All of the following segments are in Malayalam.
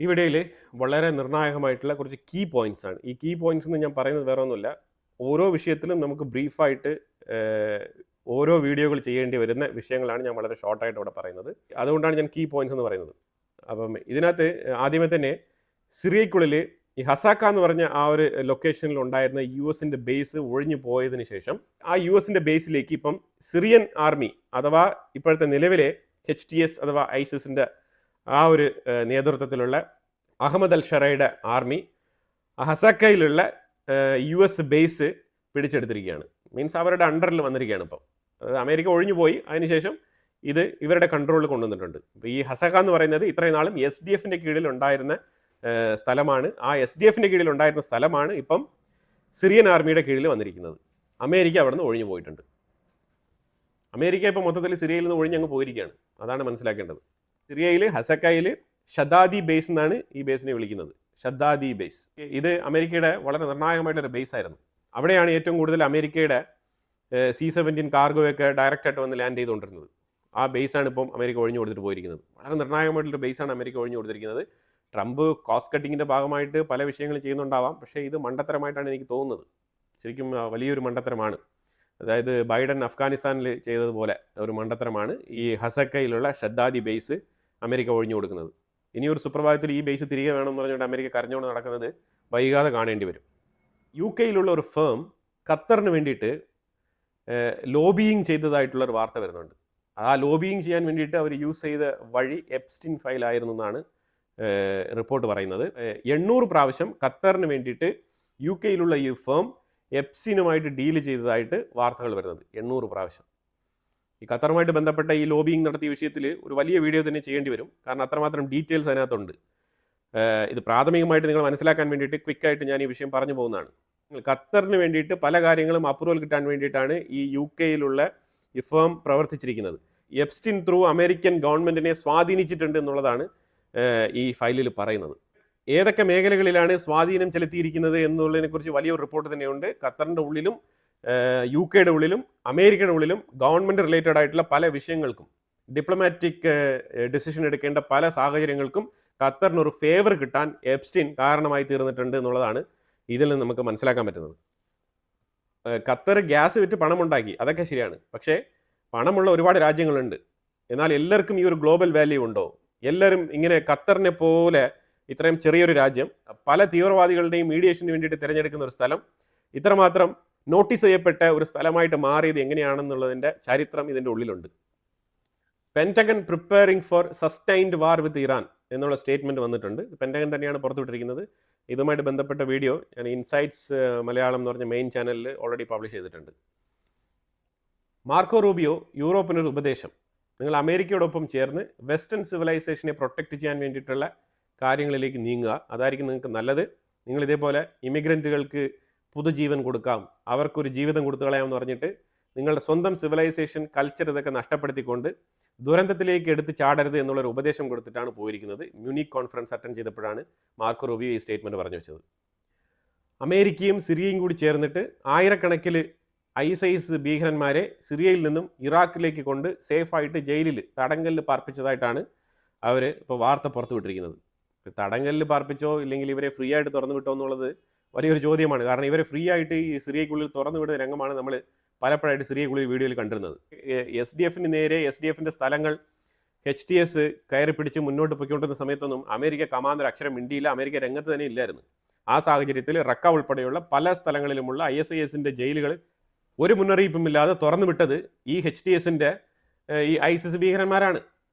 ഈ വീഡിയോയിൽ വളരെ നിർണായകമായിട്ടുള്ള കുറച്ച് കീ പോയിന്റ്സ് ആണ്. ഈ കീ പോയിന്റ്സ് എന്ന് ഞാൻ പറയുന്നത് വേറെ ഒന്നുമില്ല. ഓരോ വിഷയത്തിലും നമുക്ക് ബ്രീഫായിട്ട് ഓരോ വീഡിയോകൾ ചെയ്യേണ്ടി വരുന്ന വിഷയങ്ങളാണ് ഞാൻ വളരെ ഷോർട്ടായിട്ട് ഇവിടെ പറയുന്നത്. അതുകൊണ്ടാണ് ഞാൻ കീ പോയിന്റ്സ് എന്ന് പറയുന്നത്. അപ്പം ഇതിനകത്ത് ആദ്യമേ തന്നെ സിറിയയ്ക്കുള്ളിൽ ഈ ഹസാക്ക എന്ന് പറഞ്ഞ ആ ഒരു ലൊക്കേഷനിൽ ഉണ്ടായിരുന്ന US-ൻ്റെ ബേസ് ഒഴിഞ്ഞു പോയതിനു ശേഷം ആ US-ൻ്റെ ബേസിലേക്ക് ഇപ്പം സിറിയൻ ആർമി അഥവാ ഇപ്പോഴത്തെ നിലവിലെ HTS അഥവാ ഐസിസിൻ്റെ ആ ഒരു നേതൃത്വത്തിലുള്ള അഹമ്മദ് അൽ ഷറയുടെ ആർമി ഹസാക്കയിലുള്ള US ബേസ് പിടിച്ചെടുത്തിരിക്കുകയാണ്. മീൻസ് അവരുടെ അണ്ടറിൽ വന്നിരിക്കുകയാണ് ഇപ്പം. അതായത് അമേരിക്ക ഒഴിഞ്ഞു പോയി, അതിനുശേഷം ഇത് ഇവരുടെ കൺട്രോളിൽ കൊണ്ടുവന്നിട്ടുണ്ട്. ഇപ്പോൾ ഈ ഹസാക്ക എന്ന് പറയുന്നത് ഇത്രയും നാളും SDF-ൻ്റെ കീഴിൽ ഉണ്ടായിരുന്ന സ്ഥലമാണ്. ആ SDF-ൻ്റെ കീഴിൽ ഉണ്ടായിരുന്ന സ്ഥലമാണ് ഇപ്പം സിറിയൻ ആർമിയുടെ കീഴിൽ വന്നിരിക്കുന്നത്. അമേരിക്ക അവിടെ നിന്ന് ഒഴിഞ്ഞു പോയിട്ടുണ്ട്. അമേരിക്ക ഇപ്പോൾ മൊത്തത്തിൽ സിറിയയിൽ നിന്ന് ഒഴിഞ്ഞങ്ങ് പോയിരിക്കുകയാണ്. അതാണ് മനസ്സിലാക്കേണ്ടത്. സിറിയയിൽ ഹസക്കയിൽ ഷദാദി ബേസ് എന്നാണ് ഈ ബേസിനെ വിളിക്കുന്നത്. ഷദാദി ബേസ് ഇത് അമേരിക്കയുടെ വളരെ നിർണായകമായിട്ടൊരു ബേസ് ആയിരുന്നു. അവിടെയാണ് ഏറ്റവും കൂടുതൽ അമേരിക്കയുടെ C-17 കാർഗോയൊക്കെ ഡയറക്റ്റായിട്ട് വന്ന് ലാൻഡ് ചെയ്തുകൊണ്ടിരുന്നത്. ആ ബേസാണ് ഇപ്പം അമേരിക്ക ഒഴിഞ്ഞു കൊടുത്തിട്ട് പോയിരിക്കുന്നത്. വളരെ നിർണായകമായിട്ടുള്ളൊരു ബേസാണ് അമേരിക്ക ഒഴിഞ്ഞു കൊടുത്തിരിക്കുന്നത്. ട്രംപ് കോസ്റ്റ് കട്ടിങ്ങിൻ്റെ ഭാഗമായിട്ട് പല വിഷയങ്ങളും ചെയ്യുന്നുണ്ടാവാം, പക്ഷേ ഇത് മണ്ടത്തരമായിട്ടാണ് എനിക്ക് തോന്നുന്നത്. ശരിക്കും വലിയൊരു മണ്ടത്തരമാണ്. അതായത് ബൈഡൻ അഫ്ഗാനിസ്ഥാനിൽ ചെയ്തതുപോലെ ഒരു മണ്ടത്തരമാണ് ഈ ഹസക്കയിലുള്ള ഷദ്ദാദി ബേസ് അമേരിക്ക ഒഴിഞ്ഞു കൊടുക്കുന്നത്. ഇനിയൊരു സുപ്രഭാതത്തിൽ ഈ ബേസ് തിരികെ വേണമെന്ന് പറഞ്ഞുകൊണ്ട് അമേരിക്ക കരഞ്ഞുകൊണ്ട് നടക്കുന്നത് വൈകാതെ കാണേണ്ടി വരും. UK-യിലുള്ള ഒരു ഫേം ഖത്തറിന് വേണ്ടിയിട്ട് ലോബിയിങ് ചെയ്തതായിട്ടുള്ളൊരു വാർത്ത വരുന്നുണ്ട്. ആ ലോബിയിങ് ചെയ്യാൻ വേണ്ടിയിട്ട് അവർ യൂസ് ചെയ്ത വഴി എപ്സ്റ്റീൻ ഫയൽ ആയിരുന്നു എന്നാണ് റിപ്പോർട്ട് പറയുന്നത്. 800 പ്രാവശ്യം ഖത്തറിന് വേണ്ടിയിട്ട് UK-യിലുള്ള ഈ ഫേം എപ്സ്റ്റീനുമായിട്ട് ഡീല് ചെയ്തതായിട്ട് വാർത്തകൾ വരുന്നത്. 800 പ്രാവശ്യം. ഈ ഖത്തറുമായിട്ട് ബന്ധപ്പെട്ട ഈ ലോബിയിങ് നടത്തിയ വിഷയത്തിൽ ഒരു വലിയ വീഡിയോ തന്നെ ചെയ്യേണ്ടി വരും. കാരണം അത്രമാത്രം ഡീറ്റെയിൽസ് അതിനകത്തുണ്ട്. ഇത് പ്രാഥമികമായിട്ട് നിങ്ങൾ മനസ്സിലാക്കാൻ വേണ്ടിയിട്ട് ക്വിക്കായിട്ട് ഞാൻ ഈ വിഷയം പറഞ്ഞു പോകുന്നതാണ്. ഖത്തറിന് വേണ്ടിയിട്ട് പല കാര്യങ്ങളും അപ്രൂവൽ കിട്ടാൻ വേണ്ടിയിട്ടാണ് ഈ UK-യിലുള്ള ഈ ഫേം പ്രവർത്തിച്ചിരിക്കുന്നത്. എപ്സ്റ്റീൻ ത്രൂ അമേരിക്കൻ ഗവൺമെൻറ്റിനെ സ്വാധീനിച്ചിട്ടുണ്ട് എന്നുള്ളതാണ് ഈ ഫയലിൽ പറയുന്നത്. ഏതൊക്കെ മേഖലകളിലാണ് സ്വാധീനം ചെലുത്തിയിരിക്കുന്നത് എന്നുള്ളതിനെക്കുറിച്ച് വലിയൊരു റിപ്പോർട്ട് തന്നെയുണ്ട്. ഖത്തറിൻ്റെ ഉള്ളിലും UK-യുടെ ഉള്ളിലും അമേരിക്കയുടെ ഉള്ളിലും ഗവൺമെൻറ് റിലേറ്റഡ് ആയിട്ടുള്ള പല വിഷയങ്ങൾക്കും ഡിപ്ലോമാറ്റിക് ഡിസിഷൻ എടുക്കേണ്ട പല സാഹചര്യങ്ങൾക്കും ഖത്തറിനൊരു ഫേവർ കിട്ടാൻ എപ്സ്റ്റീൻ കാരണമായി തീർന്നിട്ടുണ്ട് എന്നുള്ളതാണ് ഇതിൽ നിന്ന് നമുക്ക് മനസ്സിലാക്കാൻ പറ്റുന്നത്. ഖത്തർ ഗ്യാസ് വിറ്റ് പണമുണ്ടാക്കി, അതൊക്കെ ശരിയാണ്. പക്ഷേ പണമുള്ള ഒരുപാട് രാജ്യങ്ങളുണ്ട്. എന്നാൽ എല്ലാവർക്കും ഈ ഒരു ഗ്ലോബൽ വാല്യൂ ഉണ്ടോ? എല്ലാവരും ഇങ്ങനെ ഖത്തറിനെ പോലെ ഇത്രയും ചെറിയൊരു രാജ്യം പല തീവ്രവാദികളുടെയും മീഡിയേഷന് വേണ്ടിയിട്ട് തിരഞ്ഞെടുക്കുന്ന ഒരു സ്ഥലം ഇത്രമാത്രം നോട്ടീസ് ചെയ്യപ്പെട്ട ഒരു സ്ഥലമായിട്ട് മാറിയത് എങ്ങനെയാണെന്നുള്ളതിൻ്റെ ചരിത്രം ഇതിൻ്റെ ഉള്ളിലുണ്ട്. Pentagon preparing for sustained war with Iran എന്നുള്ള സ്റ്റേറ്റ്മെൻറ്റ് വന്നിട്ടുണ്ട്. പെൻറ്റഗൺ തന്നെയാണ് പുറത്തുവിട്ടിരിക്കുന്നത്. ഇതുമായിട്ട് ബന്ധപ്പെട്ട വീഡിയോ ഞാൻ ഇൻസൈറ്റ്സ് മലയാളം എന്ന് പറഞ്ഞ മെയിൻ ചാനലിൽ ഓൾറെഡി പബ്ലിഷ് ചെയ്തിട്ടുണ്ട്. മാർക്കോ റൂബിയോ യൂറോപ്പിനൊരു ഉപദേശം: നിങ്ങൾ അമേരിക്കയോടൊപ്പം ചേർന്ന് വെസ്റ്റേൺ സിവിലൈസേഷനെ പ്രൊട്ടക്റ്റ് ചെയ്യാൻ വേണ്ടിയിട്ടുള്ള കാര്യങ്ങളിലേക്ക് നീങ്ങുക. അതായിരിക്കും നിങ്ങൾക്ക് നല്ലത്. നിങ്ങൾ ഇതേപോലെ ഇമിഗ്രൻറ്റുകൾക്ക് പുതുജീവൻ കൊടുക്കാം, അവർക്കൊരു ജീവിതം കൊടുത്തു കളയാമെന്ന് പറഞ്ഞിട്ട് നിങ്ങളുടെ സ്വന്തം സിവിലൈസേഷൻ കൾച്ചർ ഇതൊക്കെ നഷ്ടപ്പെടുത്തിക്കൊണ്ട് ദുരന്തത്തിലേക്ക് എടുത്ത് ചാടരുത് എന്നുള്ളൊരു ഉപദേശം കൊടുത്തിട്ടാണ് പോയിരിക്കുന്നത്. മ്യൂണിക് കോൺഫറൻസ് അറ്റൻഡ് ചെയ്തപ്പോഴാണ് മാർക്കോ റൂബിയോ ഈ സ്റ്റേറ്റ്മെൻറ്റ് പറഞ്ഞു വെച്ചത്. അമേരിക്കയും സിറിയയും കൂടി ചേർന്നിട്ട് ആയിരക്കണക്കിൽ ISIS ഭീകരന്മാരെ സിറിയയിൽ നിന്നും ഇറാഖിലേക്ക് കൊണ്ട് സേഫായിട്ട് ജയിലിൽ തടങ്കലിൽ പാർപ്പിച്ചതായിട്ടാണ് അവർ ഇപ്പോൾ വാർത്ത പുറത്തുവിട്ടിരിക്കുന്നത്. തടങ്കലിൽ പാർപ്പിച്ചോ ഇല്ലെങ്കിൽ ഇവരെ ഫ്രീ ആയിട്ട് തുറന്നു വിട്ടോ എന്നുള്ളത് വലിയൊരു ചോദ്യമാണ്. കാരണം ഇവരെ ഫ്രീ ആയിട്ട് ഈ സിറിയയ്ക്കുള്ളിൽ തുറന്നു വിടുന്ന രംഗമാണ് നമ്മൾ പലപ്പോഴായിട്ട് സിറിയയ്ക്കുള്ളിൽ വീഡിയോയിൽ കണ്ടിരുന്നത്. SDF-ന് നേരെ SDF-ൻ്റെ സ്ഥലങ്ങൾ HTS കയറി പിടിച്ച് മുന്നോട്ട് പോയിക്കൊണ്ടിരുന്ന സമയത്തൊന്നും അമേരിക്ക കമാൻഡർ അക്ഷരം മിണ്ടിയില്ല. അമേരിക്ക രംഗത്ത് തന്നെ ഇല്ലായിരുന്നു. ആ സാഹചര്യത്തിൽ റക്ക ഉൾപ്പെടെയുള്ള പല സ്ഥലങ്ങളിലുമുള്ള ISIS-ൻ്റെ ജയിലുകൾ ഒരു മുന്നറിയിപ്പുമില്ലാതെ തുറന്നു വിട്ടത് ഈ HTS-ൻ്റെ ഈ ISIS ഭീകരന്മാരാണ്.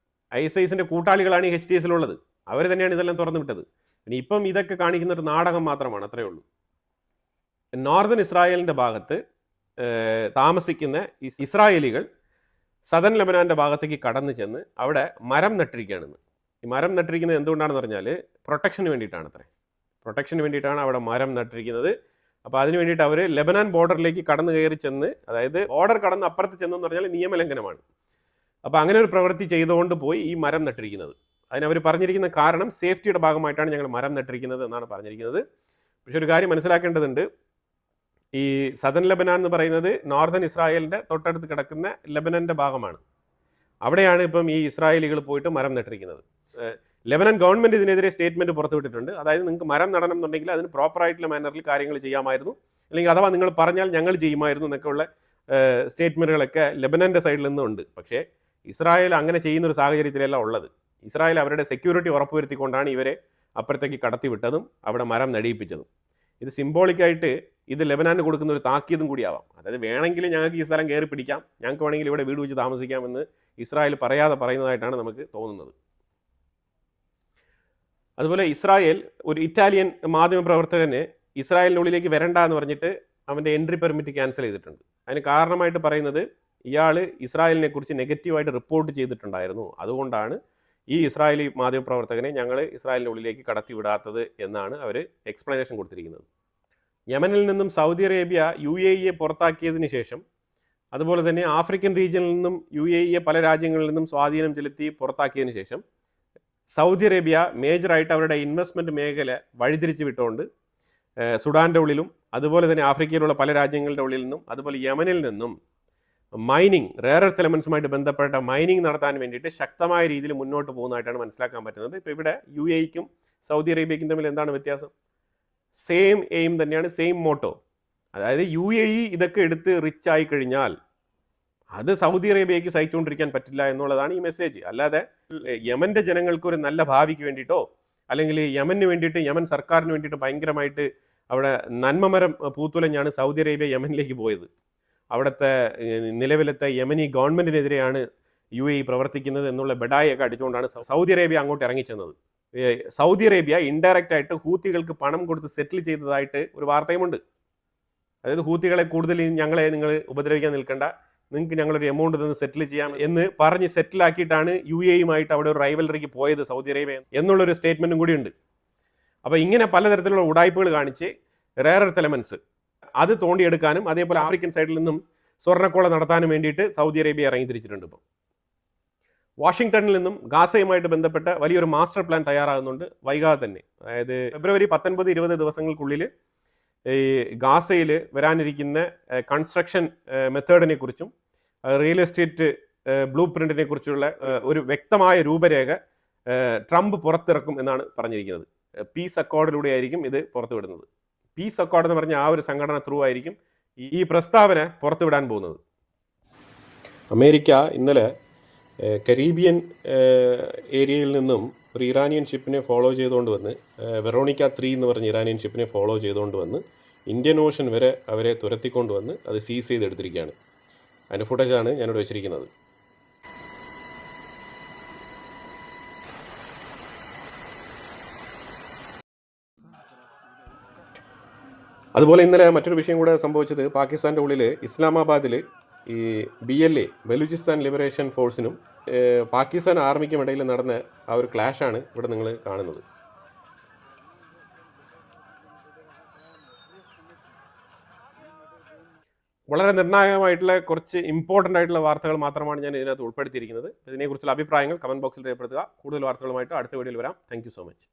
ISIS-ൻ്റെ കൂട്ടാളികളാണ് ഈ HTS-ലുള്ളത്. അവർ തന്നെയാണ് ഇതെല്ലാം തുറന്നു വിട്ടത്. ഇനി ഇപ്പം ഇതൊക്കെ കാണിക്കുന്ന ഒരു നാടകം മാത്രമാണ്, അത്രയേ ഉള്ളൂ. നോർത്തേൺ ഇസ്രായേലിൻ്റെ ഭാഗത്ത് താമസിക്കുന്ന ഈ ഇസ്രായേലികൾ സദൻ ലെബനാൻ്റെ ഭാഗത്തേക്ക് കടന്നു ചെന്ന് അവിടെ മരം നട്ടിരിക്കുകയാണെന്ന്. ഈ മരം നട്ടിരിക്കുന്നത് എന്തുകൊണ്ടാണെന്ന് പറഞ്ഞാൽ പ്രൊട്ടക്ഷന് വേണ്ടിയിട്ടാണ്. പ്രൊട്ടക്ഷന് വേണ്ടിയിട്ടാണ് അവിടെ മരം നട്ടിരിക്കുന്നത്. അപ്പോൾ അതിന് വേണ്ടിയിട്ട് അവർ ലെബനാൻ ബോർഡറിലേക്ക് കടന്നു കയറി ചെന്ന്, അതായത് ബോർഡർ കടന്ന് അപ്പുറത്ത് ചെന്നെന്ന് പറഞ്ഞാൽ നിയമലംഘനമാണ്. അപ്പോൾ അങ്ങനെ ഒരു പ്രവൃത്തി ചെയ്തുകൊണ്ട് പോയി ഈ മരം നട്ടിരിക്കുന്നത്. അതിനവർ പറഞ്ഞിരിക്കുന്ന കാരണം സേഫ്റ്റിയുടെ ഭാഗമായിട്ടാണ് ഞങ്ങൾ മരം നട്ടിരിക്കുന്നത് എന്നാണ് പറഞ്ഞിരിക്കുന്നത്. പക്ഷെ ഒരു കാര്യം മനസ്സിലാക്കേണ്ടതുണ്ട്. ഈ സദൻ ലെബനാൻ എന്ന് പറയുന്നത് നോർത്തേൺ ഇസ്രായേലിൻ്റെ തൊട്ടടുത്ത് കിടക്കുന്ന ലെബനൻ്റെ ഭാഗമാണ്. അവിടെയാണ് ഇപ്പം ഈ ഇസ്രായേലികൾ പോയിട്ട് മരം നട്ടിരിക്കുന്നത്. ലെബനൻ ഗവൺമെൻറ് ഇതിനെതിരെ സ്റ്റേറ്റ്മെൻറ്റ് പുറത്തുവിട്ടിട്ടുണ്ട്. അതായത് നിങ്ങൾക്ക് മരം നടണം എന്നുണ്ടെങ്കിൽ അതിന് പ്രോപ്പറായിട്ടുള്ള മാനറിൽ കാര്യങ്ങൾ ചെയ്യാമായിരുന്നു, അല്ലെങ്കിൽ അഥവാ നിങ്ങൾ പറഞ്ഞാൽ ഞങ്ങൾ ചെയ്യുമായിരുന്നു എന്നൊക്കെയുള്ള സ്റ്റേറ്റ്മെൻറ്റുകളൊക്കെ ലെബനൻ്റെ സൈഡിൽ നിന്നുണ്ട്. പക്ഷേ ഇസ്രായേൽ അങ്ങനെ ചെയ്യുന്നൊരു സാഹചര്യത്തിലല്ല ഉള്ളത്. ഇസ്രായേൽ അവരുടെ സെക്യൂരിറ്റി ഉറപ്പുവരുത്തിക്കൊണ്ടാണ് ഇവരെ അപ്പുറത്തേക്ക് കടത്തിവിട്ടതും അവിടെ മരം നടിയിപ്പിച്ചതും. ഇത് സിംബോളിക്കായിട്ട് ഇത് ലെബനാന് കൊടുക്കുന്ന ഒരു താക്കീതും കൂടിയാവാം. അതായത് വേണമെങ്കിൽ ഞങ്ങൾക്ക് ഈ സ്ഥലം കയറി പിടിക്കാം, ഞങ്ങൾക്ക് വേണമെങ്കിൽ ഇവിടെ വീട് വെച്ച് താമസിക്കാമെന്ന് ഇസ്രായേൽ പറയാതെ പറയുന്നതായിട്ടാണ് നമുക്ക് തോന്നുന്നത്. അതുപോലെ ഇസ്രായേൽ ഒരു ഇറ്റാലിയൻ മാധ്യമപ്രവർത്തകന് ഇസ്രായേലിൻ്റെ ഉള്ളിലേക്ക് വരണ്ട എന്ന് പറഞ്ഞിട്ട് അവൻ്റെ എൻട്രി പെർമിറ്റ് ക്യാൻസൽ ചെയ്തിട്ടുണ്ട്. അതിന് കാരണമായിട്ട് പറയുന്നത് ഇയാൾ ഇസ്രായേലിനെ കുറിച്ച് നെഗറ്റീവായിട്ട് റിപ്പോർട്ട് ചെയ്തിട്ടുണ്ടായിരുന്നു, അതുകൊണ്ടാണ് ഈ ഇസ്രായേലി മാധ്യമപ്രവർത്തകനെ ഞങ്ങൾ ഇസ്രായേലിൻ്റെ ഉള്ളിലേക്ക് കടത്തി വിടാത്തത് എന്നാണ് അവർ എക്സ്പ്ലനേഷൻ കൊടുത്തിരിക്കുന്നത്. യമനിൽ നിന്നും സൗദി അറേബ്യ UAE പുറത്താക്കിയതിന് ശേഷം, അതുപോലെ തന്നെ ആഫ്രിക്കൻ റീജിയനിൽ നിന്നും UAE പല രാജ്യങ്ങളിൽ നിന്നും സ്വാധീനം ചെലുത്തി പുറത്താക്കിയതിന് ശേഷം സൗദി അറേബ്യ മേജറായിട്ട് അവരുടെ ഇൻവെസ്റ്റ്മെൻറ്റ് മേഖല വഴിതിരിച്ച് വിട്ടുകൊണ്ട് സുഡാൻ്റെ ഉള്ളിലും അതുപോലെ തന്നെ ആഫ്രിക്കയിലുള്ള പല രാജ്യങ്ങളുടെ ഉള്ളിൽ നിന്നും അതുപോലെ യമനിൽ നിന്നും മൈനിങ്, റെയർ എർത്ത് എലമെൻസുമായിട്ട് ബന്ധപ്പെട്ട മൈനിങ് നടത്താൻ വേണ്ടിയിട്ട് ശക്തമായ രീതിയിൽ മുന്നോട്ട് പോകുന്നതായിട്ടാണ് മനസ്സിലാക്കാൻ പറ്റുന്നത്. ഇപ്പോൾ ഇവിടെ UAEക്കും സൗദി അറേബ്യയ്ക്കും തമ്മിൽ എന്താണ് വ്യത്യാസം? സെയിം എയിം തന്നെയാണ്, സെയിം മോട്ടോ. അതായത് UAE ഇതൊക്കെ എടുത്ത് റിച്ച് ആയി കഴിഞ്ഞാൽ അത് സൗദി അറേബ്യയ്ക്ക് സഹിച്ചുകൊണ്ടിരിക്കാൻ പറ്റില്ല എന്നുള്ളതാണ് ഈ മെസ്സേജ്. അല്ലാതെ യമൻ്റെ ജനങ്ങൾക്ക് ഒരു നല്ല ഭാവിക്ക് വേണ്ടിയിട്ടോ അല്ലെങ്കിൽ യമന് വേണ്ടിയിട്ട്, യമൻ സർക്കാരിന് വേണ്ടിയിട്ട് ഭയങ്കരമായിട്ട് അവിടെ നന്മമരം പൂത്തുലഞ്ഞാണ് സൗദി അറേബ്യ യമനിലേക്ക് പോയത്. അവിടുത്തെ നിലവിലത്തെ യമനി ഗവൺമെൻറ്റിനെതിരെയാണ് UAE പ്രവർത്തിക്കുന്നത് എന്നുള്ള ബെഡായൊക്കെ അടിച്ചുകൊണ്ടാണ് സൗദി അറേബ്യ അങ്ങോട്ട് ഇറങ്ങിച്ചെന്നത്. സൗദി അറേബ്യ ഇൻഡയറക്റ്റ് ആയിട്ട് ഹൂത്തികൾക്ക് പണം കൊടുത്ത് സെറ്റിൽ ചെയ്തതായിട്ട് ഒരു വാർത്തയുമുണ്ട്. അതായത് ഹൂത്തികളെ കൂടുതൽ നിങ്ങൾ ഉപദ്രവിക്കാൻ നിൽക്കേണ്ട, നിങ്ങൾക്ക് ഞങ്ങളൊരു എമൗണ്ട് തന്ന് സെറ്റിൽ ചെയ്യാം എന്ന് പറഞ്ഞ് സെറ്റിലാക്കിയിട്ടാണ് UAEയുമായിട്ട് അവിടെ ഒരു റൈവലറിക്ക് പോയത് സൗദി അറേബ്യ എന്നുള്ളൊരു സ്റ്റേറ്റ്മെൻറ്റും കൂടിയുണ്ട്. അപ്പോൾ ഇങ്ങനെ പലതരത്തിലുള്ള ഉടായ്പകൾ കാണിച്ച് റെയർ എർത്ത് എലമെൻറ്റ്സ് അത് തോണ്ടിയെടുക്കാനും അതേപോലെ ആഫ്രിക്കൻ സൈഡിൽ നിന്നും സ്വർണ്ണക്കോള നടത്താനും വേണ്ടിയിട്ട് സൗദി അറേബ്യ ഇറങ്ങിത്തിരിച്ചിട്ടുണ്ട്. ഇപ്പോൾ വാഷിങ്ടണിൽ നിന്നും ഗാസയുമായിട്ട് ബന്ധപ്പെട്ട വലിയൊരു മാസ്റ്റർ പ്ലാൻ തയ്യാറാകുന്നുണ്ട് വൈകാതെ തന്നെ. അതായത് ഫെബ്രുവരി 19-20 ദിവസങ്ങൾക്കുള്ളിൽ ഈ ഗാസയിൽ വരാനിരിക്കുന്ന കൺസ്ട്രക്ഷൻ മെത്തേഡിനെ കുറിച്ചും റിയൽ എസ്റ്റേറ്റ് ബ്ലൂ പ്രിന്റിനെ കുറിച്ചുള്ള ഒരു വ്യക്തമായ രൂപരേഖ ട്രംപ് പുറത്തിറക്കും എന്നാണ് പറഞ്ഞിരിക്കുന്നത്. പീസ് അക്കോർഡിലൂടെ ആയിരിക്കും ഇത് പുറത്തുവിടുന്നത്. പീസ് അക്കോർഡ് എന്ന് പറഞ്ഞ ആ ഒരു സംഘടന ത്രൂ ആയിരിക്കും ഈ പ്രസ്താവന പുറത്തുവിടാൻ പോകുന്നത്. അമേരിക്ക ഇന്നലെ കരീബിയൻ ഏരിയയിൽ നിന്നും ഒരു ഇറാനിയൻ ഷിപ്പിനെ ഫോളോ ചെയ്തുകൊണ്ട് വന്ന്, വെറോണിക്ക 3 എന്ന് പറഞ്ഞ ഇറാനിയൻ ഷിപ്പിനെ ഫോളോ ചെയ്തുകൊണ്ട് വന്ന് ഇന്ത്യൻ ഓഷൻ വരെ അവരെ തുരത്തിക്കൊണ്ട് വന്ന് അത് സീസ് ചെയ്തെടുത്തിരിക്കുകയാണ്. അതിൻ്റെ ഫുട്ടേജാണ് ഞാനിവിടെ വെച്ചിരിക്കുന്നത്. അതുപോലെ ഇന്നലെ മറ്റൊരു വിഷയം കൂടെ സംഭവിച്ചത് പാകിസ്ഥാൻ്റെ ഉള്ളിൽ ഇസ്ലാമാബാദിൽ ഈ BLA ബലൂചിസ്ഥാൻ ലിബറേഷൻ ഫോഴ്സിനും പാകിസ്ഥാൻ ആർമിക്കും ഇടയിൽ നടന്ന ആ ഒരു ക്ലാഷാണ് ഇവിടെ നിങ്ങൾ കാണുന്നത്. വളരെ നിർണായകമായിട്ടുള്ള കുറച്ച് ഇമ്പോർട്ടൻ്റ് ആയിട്ടുള്ള വാർത്തകൾ മാത്രമാണ് ഞാൻ ഇതിനകത്ത് ഉൾപ്പെടുത്തിയിരിക്കുന്നത്. ഇതിനെക്കുറിച്ചുള്ള അഭിപ്രായങ്ങൾ കമൻറ്റ് ബോക്സിൽ രേഖപ്പെടുത്തുക. കൂടുതൽ വാർത്തകളുമായിട്ട് അടുത്ത വീഡിയോയിൽ വരാം. Thank you so much.